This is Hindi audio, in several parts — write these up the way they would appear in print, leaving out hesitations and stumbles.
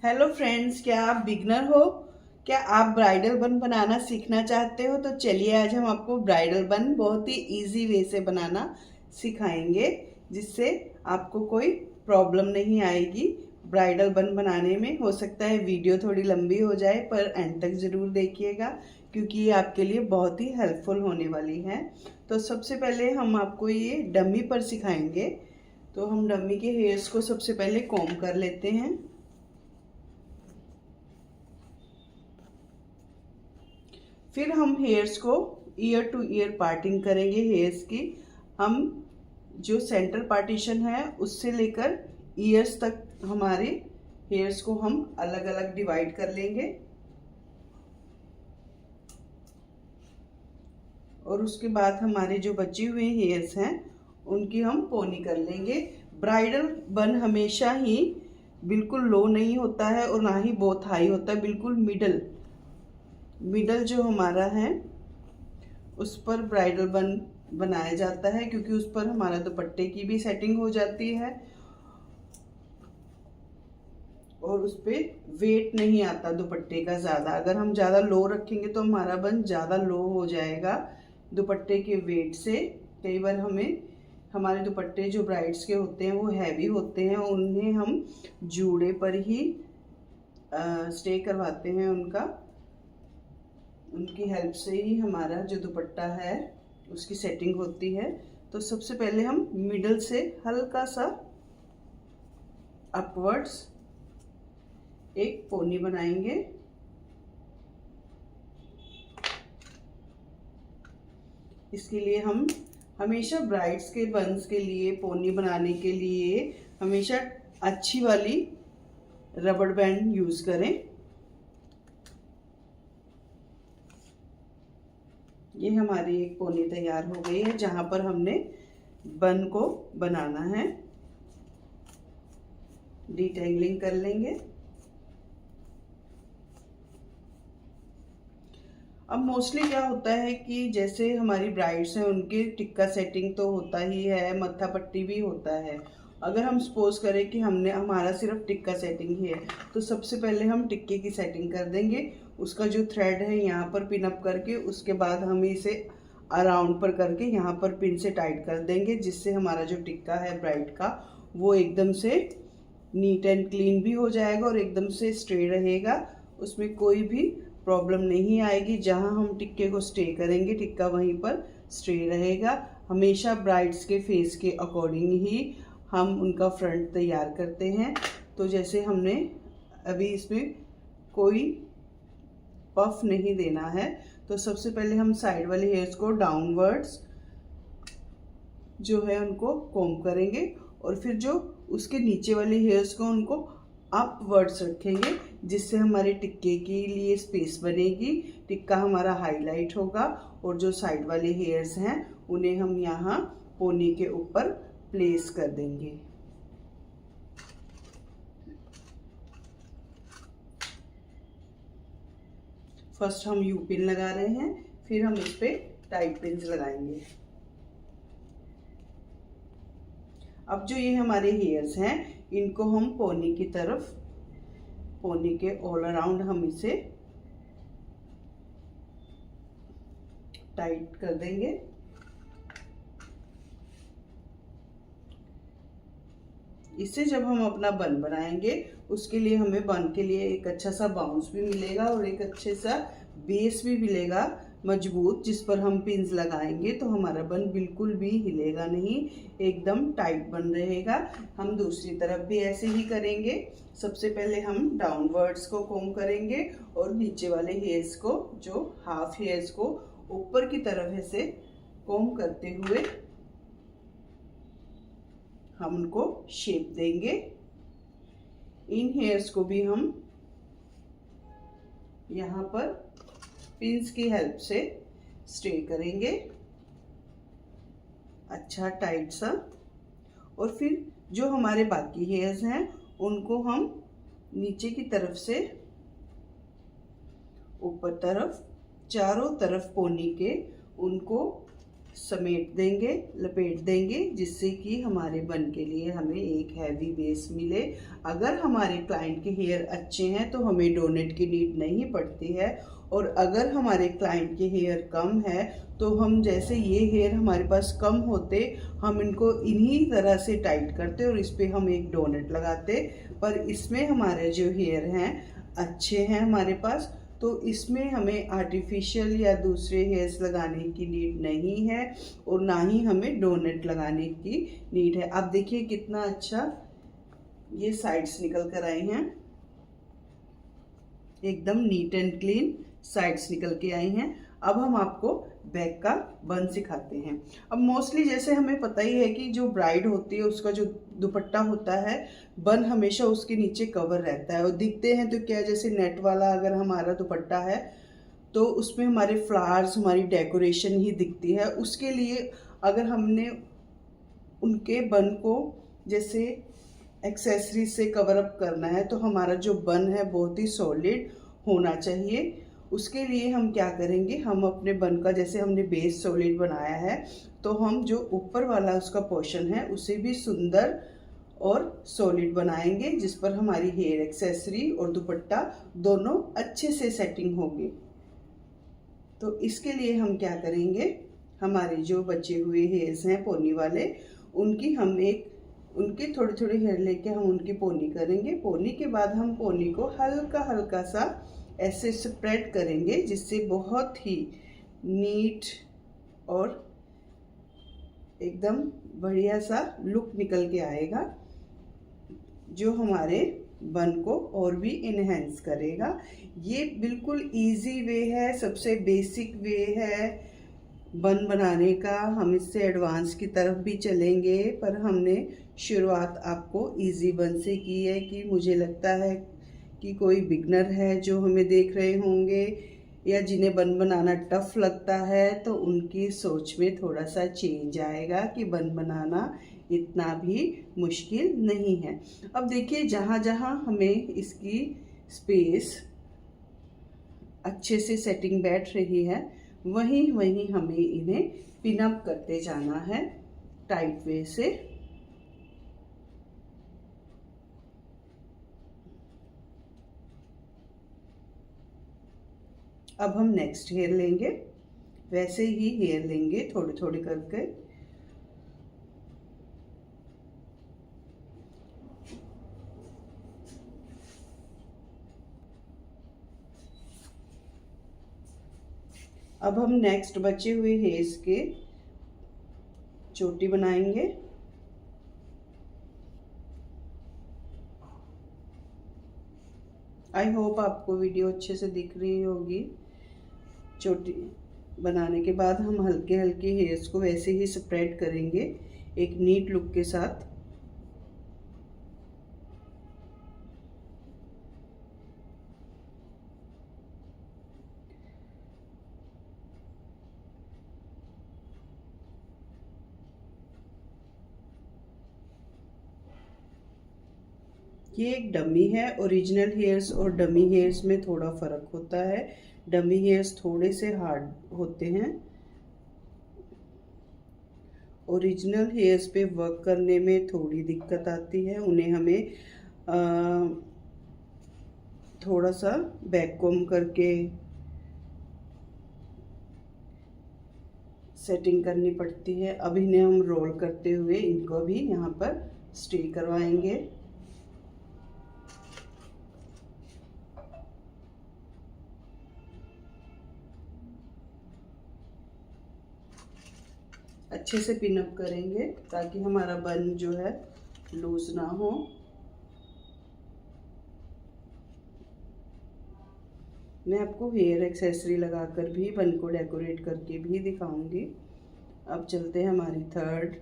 हेलो फ्रेंड्स, क्या आप बिगनर हो? क्या आप ब्राइडल बन बनाना सीखना चाहते हो? तो चलिए आज हम आपको ब्राइडल बन बहुत ही इजी वे से बनाना सिखाएंगे, जिससे आपको कोई प्रॉब्लम नहीं आएगी ब्राइडल बन बनाने में। हो सकता है वीडियो थोड़ी लंबी हो जाए, पर एंड तक ज़रूर देखिएगा क्योंकि ये आपके लिए बहुत ही हेल्पफुल होने वाली है। तो सबसे पहले हम आपको ये डमी पर सिखाएंगे। तो हम डमी के हेयर्स को सबसे पहले कॉम्ब कर लेते हैं। फिर हम हेयर्स को ईयर टू ईयर पार्टिंग करेंगे। हेयर्स की हम जो सेंटर पार्टीशन है उससे लेकर ईयर्स तक हमारे हेयर्स को हम अलग अलग डिवाइड कर लेंगे और उसके बाद हमारे जो बचे हुए हेयर्स हैं उनकी हम पोनी कर लेंगे। ब्राइडल बन हमेशा ही बिल्कुल लो नहीं होता है और ना ही बहुत हाई होता है, बिल्कुल मिडल मिडल जो हमारा है उस पर ब्राइडल बन बनाया जाता है, क्योंकि उस पर हमारा दुपट्टे की भी सेटिंग हो जाती है और उस पर वेट नहीं आता दुपट्टे का ज़्यादा। अगर हम ज़्यादा लो रखेंगे तो हमारा बन ज़्यादा लो हो जाएगा दुपट्टे के वेट से। कई बार हमें हमारे दुपट्टे जो ब्राइड्स के होते हैं वो हैवी होते हैं, उन्हें हम जूड़े पर ही स्टे करवाते हैं। उनकी हेल्प से ही हमारा जो दुपट्टा है उसकी सेटिंग होती है। तो सबसे पहले हम मिडल से हल्का सा अपवर्ड्स एक पोनी बनाएंगे। इसके लिए हम हमेशा ब्राइड्स के बन्स के लिए पोनी बनाने के लिए हमेशा अच्छी वाली रबड़ बैंड यूज़ करें। ये हमारी एक पोनी तैयार हो गई है जहाँ पर हमने बन को बनाना है। डिटेंगलिंग कर लेंगे। अब मोस्टली क्या होता है कि जैसे हमारी ब्राइड्स हैं उनके टिक्का सेटिंग तो होता ही है, मत्था पट्टी भी होता है। अगर हम सपोज करें कि हमारा सिर्फ टिक्का सेटिंग ही है तो सबसे पहले हम टिक्के की सेटिंग कर देंगे। उसका जो थ्रेड है यहाँ पर पिन अप करके उसके बाद हम इसे अराउंड पर करके यहाँ पर पिन से टाइट कर देंगे, जिससे हमारा जो टिक्का है ब्राइड का वो एकदम से नीट एंड क्लीन भी हो जाएगा और एकदम से स्ट्रेट रहेगा। उसमें कोई भी प्रॉब्लम नहीं आएगी। जहाँ हम टिक्के को स्टे करेंगे टिक्का वहीं पर स्टे रहेगा। हमेशा ब्राइड्स के फेस के अकॉर्डिंग ही हम उनका फ्रंट तैयार करते हैं। तो जैसे हमने अभी इसमें कोई पफ नहीं देना है, तो सबसे पहले हम साइड वाले हेयर्स को डाउनवर्ड्स जो है उनको कॉम्ब करेंगे और फिर जो उसके नीचे वाले हेयर्स को उनको अपवर्ड्स रखेंगे, जिससे हमारे टिक्के के लिए स्पेस बनेगी। टिक्का हमारा हाईलाइट होगा और जो साइड वाले हेयर्स हैं उन्हें हम यहाँ पोनी के ऊपर प्लेस कर देंगे। फर्स्ट हम यू पिन लगा रहे हैं, फिर हम इस पे टाइट पिन्स लगाएंगे। अब जो ये हमारे हेयर्स हैं इनको हम पोनी की तरफ, पोनी के ऑल अराउंड हम इसे टाइट कर देंगे। इससे जब हम अपना बन बनाएंगे उसके लिए हमें बन के लिए एक अच्छा सा बाउंस भी मिलेगा और एक अच्छे सा बेस भी मिलेगा मजबूत, जिस पर हम पिन्स लगाएंगे तो हमारा बन बिल्कुल भी हिलेगा नहीं, एकदम टाइट बन रहेगा। हम दूसरी तरफ भी ऐसे ही करेंगे। सबसे पहले हम डाउनवर्ड्स को कॉम्ब करेंगे और नीचे वाले हेयर्स को, जो हाफ हेयर्स को ऊपर की तरफ ऐसे कॉम्ब करते हुए हम उनको शेप देंगे। इन हेयर्स को भी हम यहाँ पर पिन्स की हेल्प से स्टे करेंगे अच्छा टाइट सा। और फिर जो हमारे बाकी हेयर्स हैं उनको हम नीचे की तरफ से ऊपर तरफ चारों तरफ पोनी के उनको समेट देंगे, लपेट देंगे, जिससे कि हमारे बन के लिए हमें एक हैवी बेस मिले। अगर हमारे क्लाइंट के हेयर अच्छे हैं तो हमें डोनेट की नीड नहीं पड़ती है, और अगर हमारे क्लाइंट के हेयर कम है तो हम, जैसे ये हेयर हमारे पास कम होते, हम इनको इन्हीं तरह से टाइट करते और इस पर हम एक डोनेट लगाते। पर इसमें हमारे जो हेयर हैं अच्छे हैं हमारे पास, तो इसमें हमें आर्टिफिशियल या दूसरे हेयर्स लगाने की नीड नहीं है, और ना ही हमें डोनेट लगाने की नीड है। आप देखिए कितना अच्छा ये साइड्स निकल कर आई हैं, एकदम नीट एंड क्लीन साइड्स निकल के आई हैं। अब हम आपको बैक का बन सिखाते हैं। अब मोस्टली जैसे हमें पता ही है कि जो ब्राइड होती है उसका जो दुपट्टा होता है, बन हमेशा उसके नीचे कवर रहता है, और दिखते हैं तो क्या, जैसे नेट वाला अगर हमारा दुपट्टा है तो उसमें हमारे फ्लावर्स, हमारी डेकोरेशन ही दिखती है। उसके लिए अगर हमने उनके बन को जैसे एक्सेसरी से कवर अप करना है तो हमारा जो बन है बहुत ही सॉलिड होना चाहिए। उसके लिए हम क्या करेंगे, हम अपने बन का, जैसे हमने बेस सॉलिड बनाया है, तो हम जो ऊपर वाला उसका पोर्शन है उसे भी सुंदर और सॉलिड बनाएंगे, जिस पर हमारी हेयर एक्सेसरी और दुपट्टा दोनों अच्छे से सेटिंग होगी। तो इसके लिए हम क्या करेंगे, हमारे जो बचे हुए हेयर्स हैं पोनी वाले, उनकी हम उनके थोड़े थोड़े हेयर लेके हम उनकी पोनी करेंगे। पोनी के बाद हम पोनी को हल्का हल्का सा ऐसे स्प्रेड करेंगे, जिससे बहुत ही नीट और एकदम बढ़िया सा लुक निकल के आएगा, जो हमारे बन को और भी इन्हेंस करेगा। ये बिल्कुल इजी वे है, सबसे बेसिक वे है बन बनाने का। हम इससे एडवांस की तरफ भी चलेंगे, पर हमने शुरुआत आपको इजी बन से की है, कि मुझे लगता है कि कोई बिगनर है जो हमें देख रहे होंगे या जिन्हें बन बनाना टफ लगता है, तो उनकी सोच में थोड़ा सा चेंज आएगा कि बन बनाना इतना भी मुश्किल नहीं है। अब देखिए, जहाँ जहाँ हमें इसकी स्पेस अच्छे से सेटिंग बैठ रही है, वहीं वहीं हमें इन्हें पिन अप करते जाना है टाइट वे से। अब हम नेक्स्ट हेयर लेंगे, वैसे ही हेयर लेंगे थोड़े थोड़े करके। अब हम नेक्स्ट बचे हुए हेयर्स के चोटी बनाएंगे। आई होप आपको वीडियो अच्छे से दिख रही होगी। चोटी बनाने के बाद हम हल्के हल्के हेयर्स को वैसे ही स्प्रेड करेंगे एक नीट लुक के साथ। ये एक डमी है। ओरिजिनल हेयर्स और डमी हेयर्स में थोड़ा फ़र्क होता है। डमी हेयर्स थोड़े से हार्ड होते हैं। ओरिजिनल हेयर्स पे वर्क करने में थोड़ी दिक्कत आती है, उन्हें हमें थोड़ा सा बैक कॉम्ब करके सेटिंग करनी पड़ती है। अब इन्हें हम रोल करते हुए इनको भी यहाँ पर स्टे करवाएंगे। अच्छे से पिन अप करेंगे ताकि हमारा बन जो है लूज ना हो। मैं आपको हेयर एक्सेसरी लगाकर भी बन को डेकोरेट करके भी दिखाऊंगी। अब चलते हैं हमारी थर्ड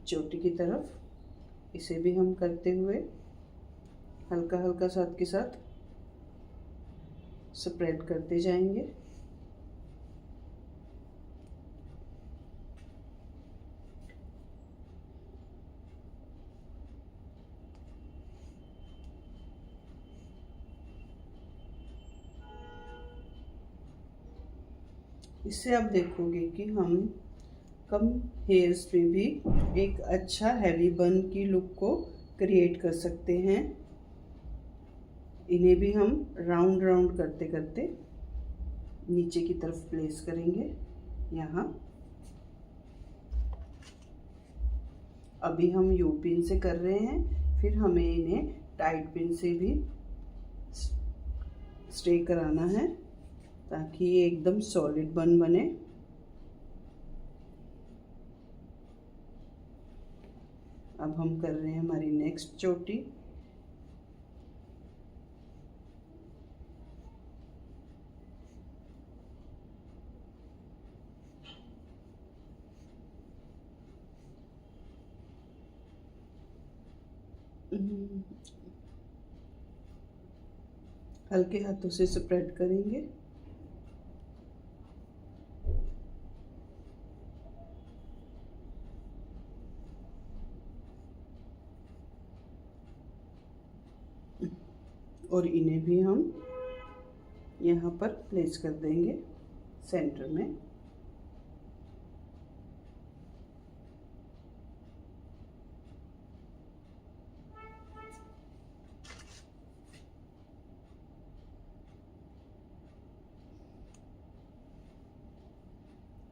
चोटी की तरफ। इसे भी हम करते हुए हल्का हल्का साथ के साथ स्प्रेड करते जाएंगे। इससे आप देखोगे कि हम कम हेयर्स में भी एक अच्छा हैवी बन की लुक को क्रिएट कर सकते हैं। इन्हें भी हम राउंड राउंड करते करते नीचे की तरफ प्लेस करेंगे। यहाँ अभी हम यू पिन से कर रहे हैं, फिर हमें इन्हें टाइट पिन से भी स्टे कराना है ताकि ये एकदम सॉलिड बन बने। अब हम कर रहे हैं हमारी नेक्स्ट चोटी। हल्के हाथों से स्प्रेड करेंगे। और इन्हें भी हम यहाँ पर प्लेस कर देंगे सेंटर में।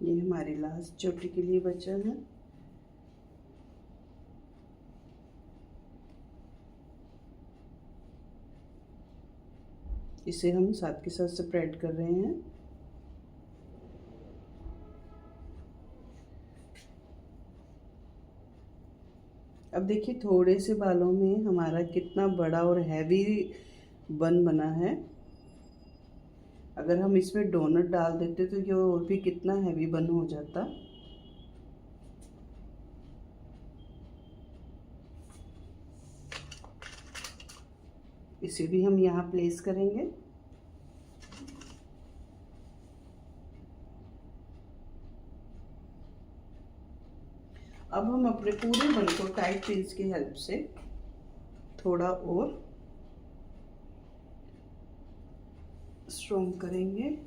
ये हमारी लास्ट चोटी के लिए बचा है। इसे हम साथ के साथ स्प्रेड कर रहे हैं। अब देखिए थोड़े से बालों में हमारा कितना बड़ा और हैवी बन बना है। अगर हम इसमें डोनट डाल देते तो ये और भी कितना हैवी बन हो जाता। इसे भी हम यहाँ प्लेस करेंगे। अब हम अपने पूरे बन को टाइट पिन्स की हेल्प से थोड़ा और स्ट्रॉन्ग करेंगे।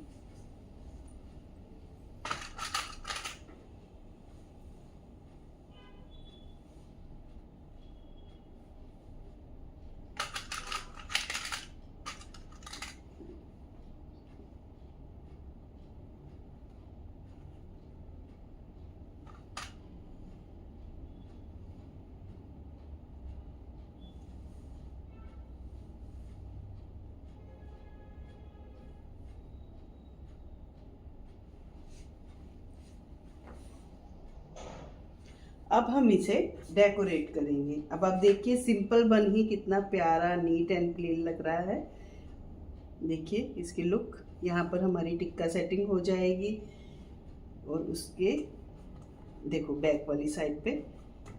अब हम इसे डेकोरेट करेंगे। अब आप देखिए सिंपल बन ही कितना प्यारा नीट एंड क्लीन लग रहा है। देखिए इसकी लुक। यहाँ पर हमारी टिक्का सेटिंग हो जाएगी और उसके देखो बैक वाली साइड पे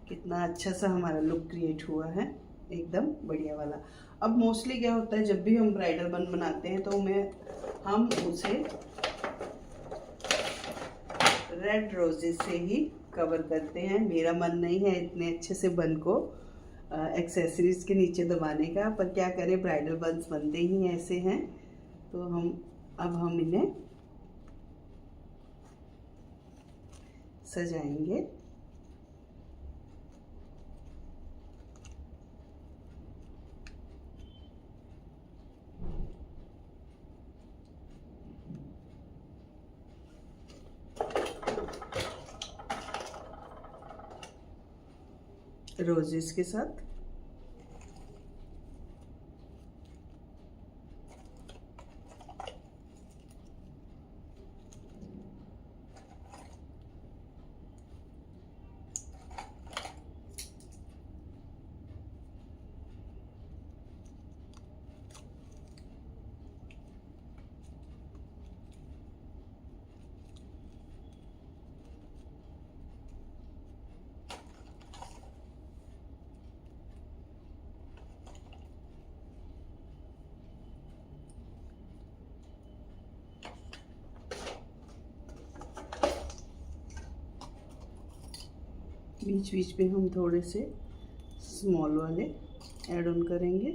कितना अच्छा सा हमारा लुक क्रिएट हुआ है, एकदम बढ़िया वाला। अब मोस्टली क्या होता है जब भी हम ब्राइडल बन बनाते हैं तो हम उसे रेड रोजेस से ही कवर करते हैं। मेरा मन नहीं है इतने अच्छे से बन को एक्सेसरीज के नीचे दबाने का, पर क्या करें ब्राइडल बन्स बनते ही ऐसे हैं। तो हम इन्हें सजाएंगे। रोजेस के साथ बीच बीच में हम थोड़े से स्मॉल वाले ऐड ऑन करेंगे।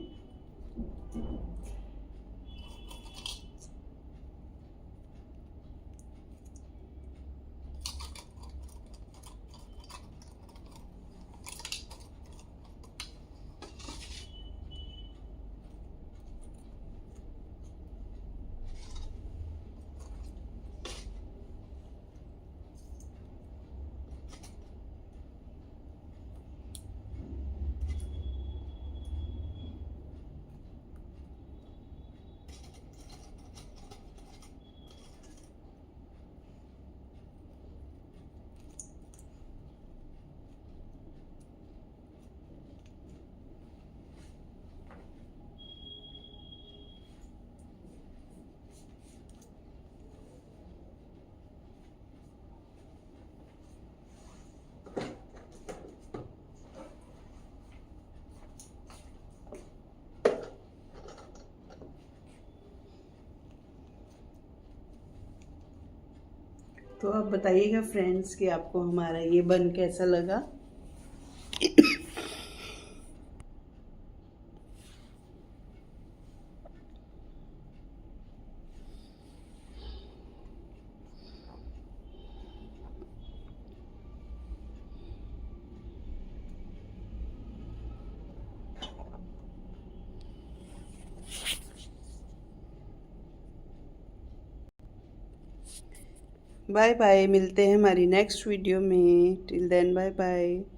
तो आप बताइएगा फ्रेंड्स कि आपको हमारा ये बन कैसा लगा। बाय बाय, मिलते हैं हमारी नेक्स्ट वीडियो में। Till then bye bye.